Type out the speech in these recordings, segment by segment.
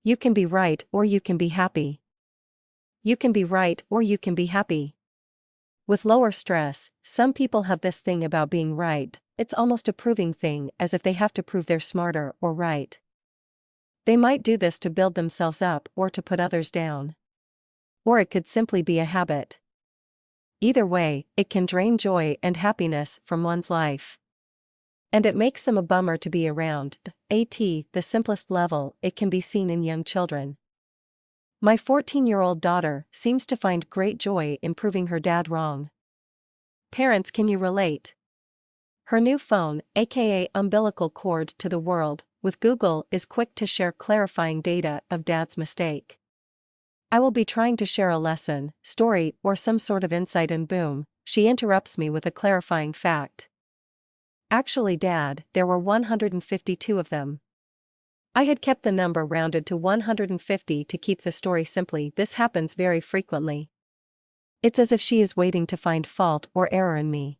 You can be right or you can be happy. You can be right or you can be happy. With lower stress, some people have this thing about being right. It's almost a proving thing, as if they have to prove they're smarter or right. They might do this to build themselves up or to put others down. Or it could simply be a habit. Either way, it can drain joy and happiness from one's life. And it makes them a bummer to be around. At the simplest level, it can be seen in young children. My 14-year-old daughter seems to find great joy in proving her dad wrong. Parents, can you relate? Her new phone, aka umbilical cord to the world, with Google, is quick to share clarifying data of dad's mistake. I will be trying to share a lesson, story, or some sort of insight, and boom, she interrupts me with a clarifying fact. Actually, Dad, there were 152 of them. I had kept the number rounded to 150 to keep the story simply. This happens very frequently. It's as if she is waiting to find fault or error in me.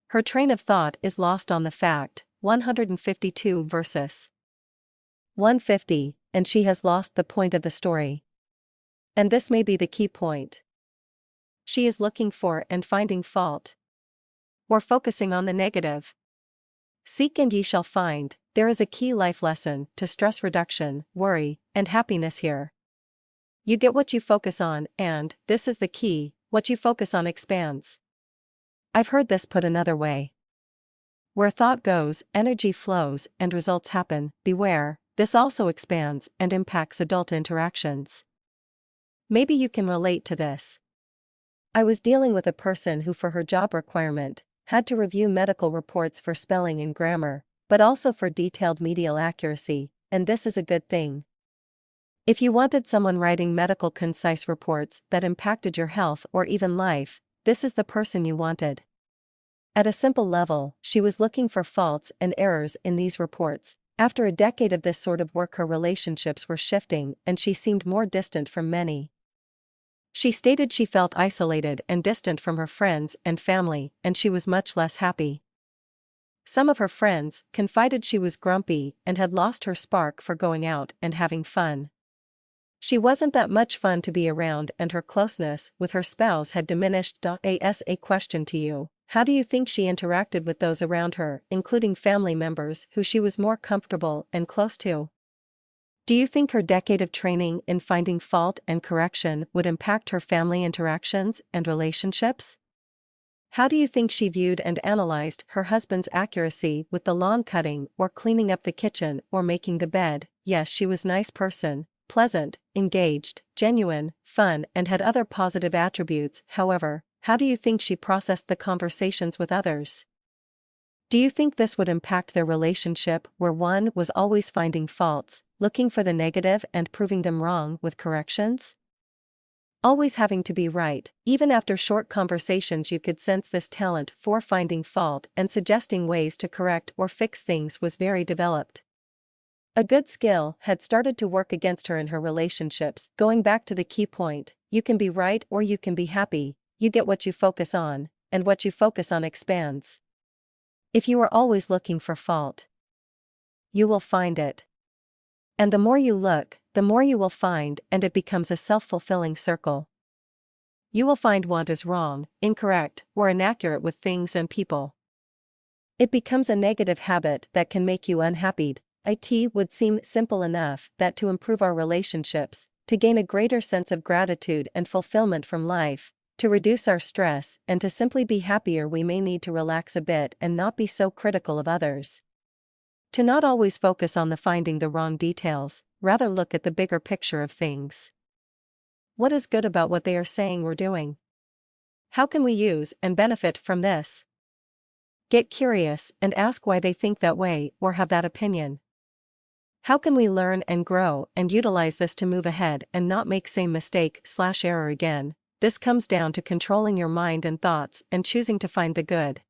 Her train of thought is lost on the fact, 152 versus 150, and she has lost the point of the story. And this may be the key point. She is looking for and finding fault. Or focusing on the negative. Seek and ye shall find. There is a key life lesson to stress reduction, worry, and happiness here. You get what you focus on, and, this is the key, what you focus on expands. I've heard this put another way. Where thought goes, energy flows, and results happen. Beware, this also expands and impacts adult interactions. Maybe you can relate to this. I was dealing with a person who, for her job requirement, had to review medical reports for spelling and grammar, but also for detailed medial accuracy, and this is a good thing. If you wanted someone writing medical concise reports that impacted your health or even life, this is the person you wanted. At a simple level, she was looking for faults and errors in these reports. After a decade of this sort of work, her relationships were shifting and she seemed more distant from many. She stated she felt isolated and distant from her friends and family, and she was much less happy. Some of her friends confided she was grumpy and had lost her spark for going out and having fun. She wasn't that much fun to be around, and her closeness with her spouse had diminished. As a question to you, how do you think she interacted with those around her, including family members who she was more comfortable and close to? Do you think her decade of training in finding fault and correction would impact her family interactions and relationships? How do you think she viewed and analyzed her husband's accuracy with the lawn cutting or cleaning up the kitchen or making the bed? Yes, she was a nice person, pleasant, engaged, genuine, fun, and had other positive attributes. However, how do you think she processed the conversations with others? Do you think this would impact their relationship, where one was always finding faults, looking for the negative and proving them wrong with corrections? Always having to be right. Even after short conversations, you could sense this talent for finding fault and suggesting ways to correct or fix things was very developed. A good skill had started to work against her in her relationships. Going back to the key point, you can be right or you can be happy. You get what you focus on, and what you focus on expands. If you are always looking for fault, you will find it. And the more you look, the more you will find, and it becomes a self-fulfilling circle. You will find want is wrong, incorrect, or inaccurate with things and people. It becomes a negative habit that can make you unhappy. It would seem simple enough that to improve our relationships, to gain a greater sense of gratitude and fulfillment from life, to reduce our stress, and to simply be happier, we may need to relax a bit and not be so critical of others. To not always focus on finding the wrong details, rather look at the bigger picture of things. What is good about what they are saying or doing? How can we use and benefit from this? Get curious and ask why they think that way or have that opinion. How can we learn and grow and utilize this to move ahead and not make same mistake/error again? This comes down to controlling your mind and thoughts and choosing to find the good.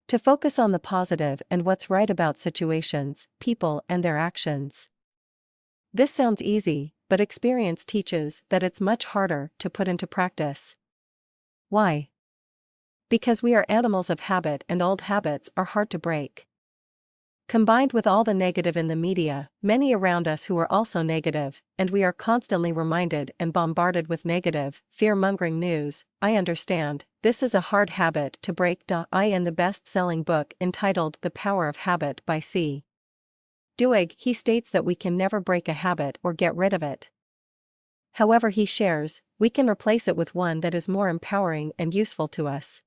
To focus on the positive and what's right about situations, people, and their actions. This sounds easy, but experience teaches that it's much harder to put into practice. Why? Because we are animals of habit, and old habits are hard to break. Combined with all the negative in the media, many around us who are also negative, and we are constantly reminded and bombarded with negative, fear-mongering news, I understand, this is a hard habit to break. I in the best-selling book entitled The Power of Habit by C. Duhigg, he states that we can never break a habit or get rid of it. However, he shares, we can replace it with one that is more empowering and useful to us.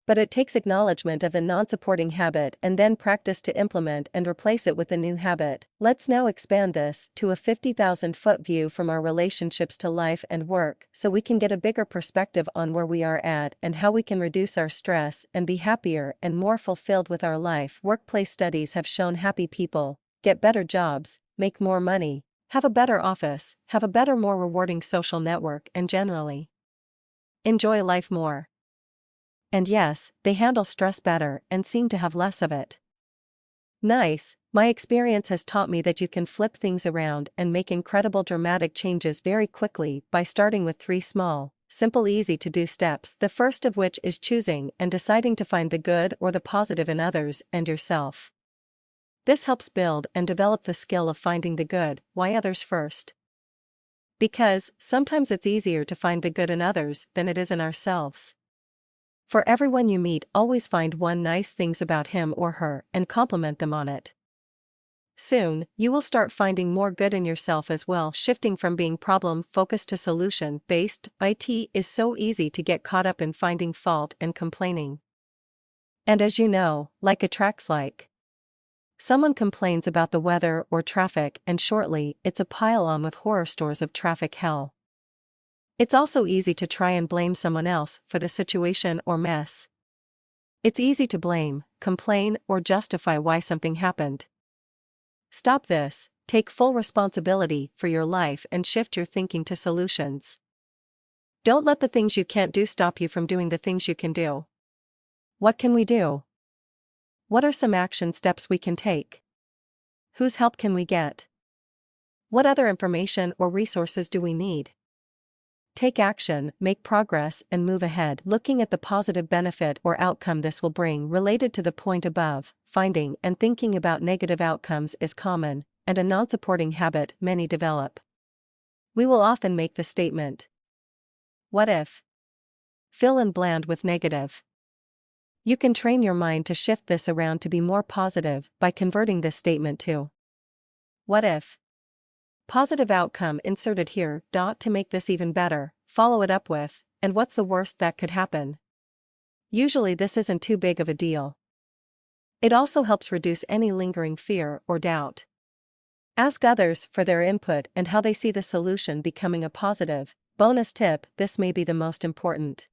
But it takes acknowledgement of the non-supporting habit and then practice to implement and replace it with a new habit. Let's now expand this to a 50,000-foot view from our relationships to life and work so we can get a bigger perspective on where we are at and how we can reduce our stress and be happier and more fulfilled with our life. Workplace studies have shown happy people get better jobs, make more money, have a better office, have a better, more rewarding social network, and generally enjoy life more. And yes, they handle stress better and seem to have less of it. Nice, my experience has taught me that you can flip things around and make incredible dramatic changes very quickly by starting with 3 small, simple, easy-to-do steps, the first of which is choosing and deciding to find the good or the positive in others and yourself. This helps build and develop the skill of finding the good, why others first. Because sometimes it's easier to find the good in others than it is in ourselves. For everyone you meet, always find one nice things about him or her and compliment them on it. Soon, you will start finding more good in yourself as well, shifting from being problem-focused to solution-based. It is so easy to get caught up in finding fault and complaining. And as you know, like attracts like. Someone complains about the weather or traffic and shortly, it's a pile-on with horror stories of traffic hell. It's also easy to try and blame someone else for the situation or mess. It's easy to blame, complain, or justify why something happened. Stop this, take full responsibility for your life and shift your thinking to solutions. Don't let the things you can't do stop you from doing the things you can do. What can we do? What are some action steps we can take? Whose help can we get? What other information or resources do we need? Take action, make progress, and move ahead. Looking at the positive benefit or outcome this will bring related to the point above, finding and thinking about negative outcomes is common, and a non-supporting habit many develop. We will often make the statement, what if? Fill in bland with negative. You can train your mind to shift this around to be more positive by converting this statement to what if? Positive outcome inserted here. To make this even better, follow it up with, and what's the worst that could happen? Usually this isn't too big of a deal. It also helps reduce any lingering fear or doubt. Ask others for their input and how they see the solution becoming a positive. Bonus tip, this may be the most important.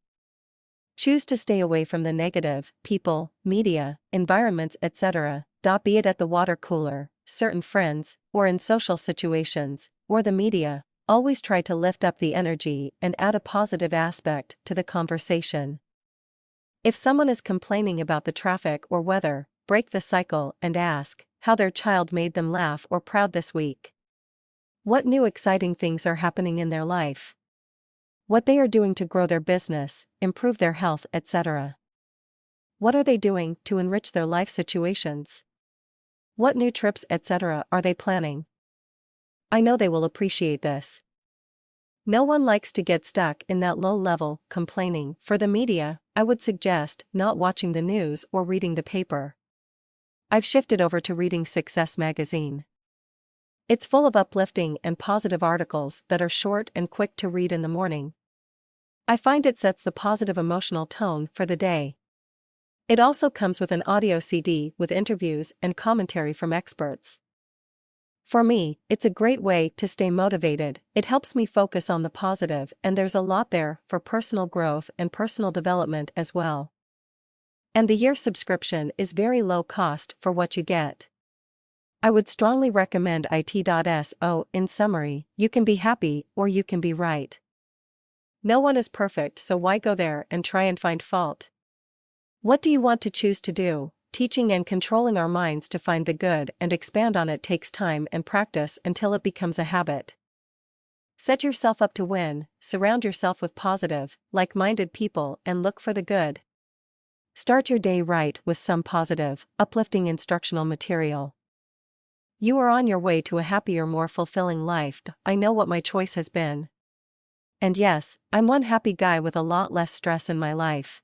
Choose to stay away from the negative people, media, environments, etc. Be it at the water cooler, certain friends, or in social situations, or the media, always try to lift up the energy and add a positive aspect to the conversation. If someone is complaining about the traffic or weather, break the cycle and ask how their child made them laugh or proud this week. What new exciting things are happening in their life? What they are doing to grow their business, improve their health, etc. What are they doing to enrich their life situations? What new trips, etc. are they planning? I know they will appreciate this. No one likes to get stuck in that low-level complaining. For the media, I would suggest not watching the news or reading the paper. I've shifted over to reading Success magazine. It's full of uplifting and positive articles that are short and quick to read in the morning. I find it sets the positive emotional tone for the day. It also comes with an audio CD with interviews and commentary from experts. For me, it's a great way to stay motivated. It helps me focus on the positive, and there's a lot there for personal growth and personal development as well. And the year subscription is very low cost for what you get. I would strongly recommend it.so. In summary, you can be happy or you can be right. No one is perfect, so why go there and try and find fault? What do you want to choose to do? Teaching and controlling our minds to find the good and expand on it takes time and practice until it becomes a habit. Set yourself up to win, surround yourself with positive, like-minded people and look for the good. Start your day right with some positive, uplifting instructional material. You are on your way to a happier, more fulfilling life. I know what my choice has been. And yes, I'm one happy guy with a lot less stress in my life.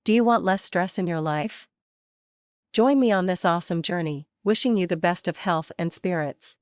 Do you want less stress in your life? Join me on this awesome journey, wishing you the best of health and spirits.